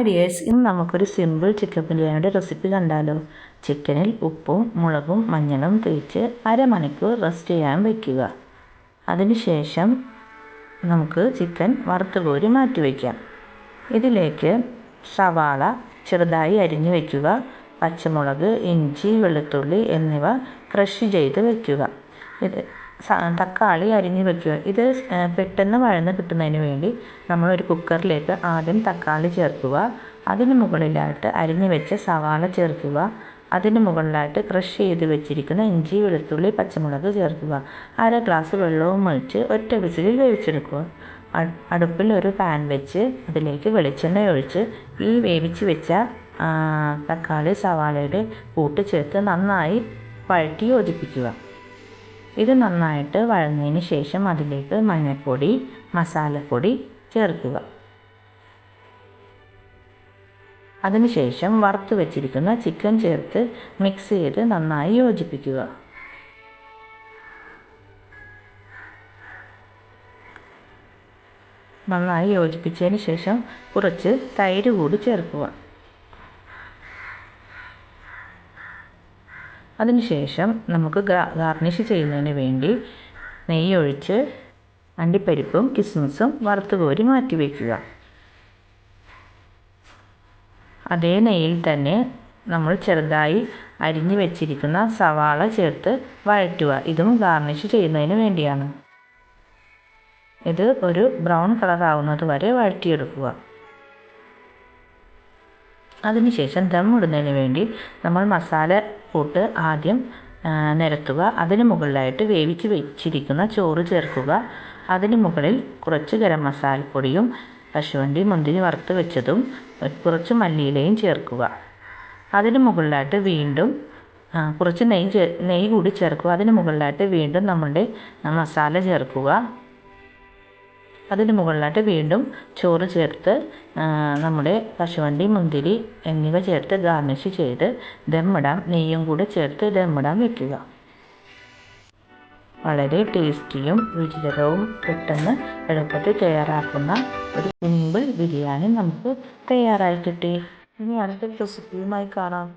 Hi dears, ഇന്ന് നമുക്കൊരു simple chicken ബിരിയാണിയുടെ റെസിപ്പി കണ്ടാലോ. ചിക്കനിൽ ഉപ്പും മുളകും മഞ്ഞളും തേച്ച് അരമണിക്കൂർ റെസ്റ്റ് ചെയ്യാൻ വയ്ക്കുക. അതിനുശേഷം നമുക്ക് ചിക്കൻ വറുത്ത് കോരി മാറ്റി വയ്ക്കാം. ഇതിലേക്ക് സവാള ചെറുതായി അരിഞ്ഞു വയ്ക്കുക. പച്ചമുളക്, ഇഞ്ചി, വെളുത്തുള്ളി എന്നിവ ക്രഷ് ചെയ്ത് വയ്ക്കുക. തക്കാളി അരിഞ്ഞ് വയ്ക്കുക. ഇത് പെട്ടെന്ന് വഴന്ന് കിട്ടുന്നതിന് വേണ്ടി നമ്മളൊരു കുക്കറിലേക്ക് ആദ്യം തക്കാളി ചേർക്കുക. അതിന് മുകളിലായിട്ട് അരിഞ്ഞ് വെച്ച സവാള ചേർക്കുക. അതിന് മുകളിലായിട്ട് ക്രഷ് ചെയ്ത് വെച്ചിരിക്കുന്ന ഇഞ്ചി, വെളുത്തുള്ളി, പച്ചമുളക് ചേർക്കുക. 1/2 ഗ്ലാസ് വെള്ളവും ഒഴിച്ച് ഒറ്റ വിസിലിൽ വേവിച്ചെടുക്കുക. അടുപ്പിൽ ഒരു പാൻ വെച്ച് അതിലേക്ക് വെളിച്ചെണ്ണ ഒഴിച്ച് ഈ വേവിച്ച് വെച്ച തക്കാളി സവാളയുടെ കൂട്ട് ചേർത്ത് നന്നായി വഴറ്റി യോജിപ്പിക്കുക. ഇത് നന്നായിട്ട് വഴന്നതിന് ശേഷം അതിലേക്ക് മഞ്ഞൾപ്പൊടി, മസാലപ്പൊടി ചേർക്കുക. അതിനുശേഷം വറുത്ത് വെച്ചിരിക്കുന്ന ചിക്കൻ ചേർത്ത് മിക്സ് ചെയ്ത് നന്നായി യോജിപ്പിക്കുക. നന്നായി യോജിപ്പിച്ചതിന് ശേഷം കുറച്ച് തൈര് കൂടി ചേർക്കുക. അതിനുശേഷം നമുക്ക് ഗാർണിഷ് ചെയ്യുന്നതിന് വേണ്ടി നെയ്യ് ഒഴിച്ച് അണ്ടിപ്പരിപ്പും കിസ്മിസും വറുത്ത് കോരി മാറ്റി വയ്ക്കുക. അതേ നെയ്യിൽ തന്നെ നമ്മൾ ചെറുതായി അരിഞ്ഞു വെച്ചിരിക്കുന്ന സവാള ചേർത്ത് വഴറ്റുക. ഇതും ഗാർണിഷ് ചെയ്യുന്നതിന് വേണ്ടിയാണ്. ഇത് ഒരു ബ്രൗൺ കളർ ആവുന്നത് വരെ വഴറ്റിയെടുക്കുക. അതിനുശേഷം ദം ഇടുന്നതിന് വേണ്ടി നമ്മൾ മസാല കൂട്ട് ആദ്യം നിരത്തുക. അതിന് മുകളിലായിട്ട് വേവിച്ച് വെച്ചിരിക്കുന്ന ചോറ് ചേർക്കുക. അതിന് മുകളിൽ കുറച്ച് ഗരം മസാലപ്പൊടിയും കശുവണ്ടി, മുന്തിരി വറുത്ത് വെച്ചതും കുറച്ച് മല്ലിയിലയും ചേർക്കുക. അതിന് മുകളിലായിട്ട് വീണ്ടും കുറച്ച് നെയ്യ് കൂടി ചേർക്കുക. അതിന് മുകളിലായിട്ട് വീണ്ടും നമ്മളുടെ മസാല ചേർക്കുക. അതിന് മുകളിലായിട്ട് വീണ്ടും ചോറ് ചേർത്ത് നമ്മുടെ കശുവണ്ടി, മുന്തിരി എന്നിവ ചേർത്ത് ഗാർണിഷ് ചെയ്ത് ദമ്മിടാം. നെയ്യും കൂടി ചേർത്ത് ദമ്മിടാൻ വയ്ക്കുക. വളരെ ടേസ്റ്റിയും രുചികരവും പെട്ടെന്ന് എളുപ്പത്തിൽ തയ്യാറാക്കുന്ന ഒരു സിമ്പിൾ ബിരിയാണി നമുക്ക് തയ്യാറായി കിട്ടി. ഇനി അടുത്ത റെസിപ്പിയുമായി കാണാം.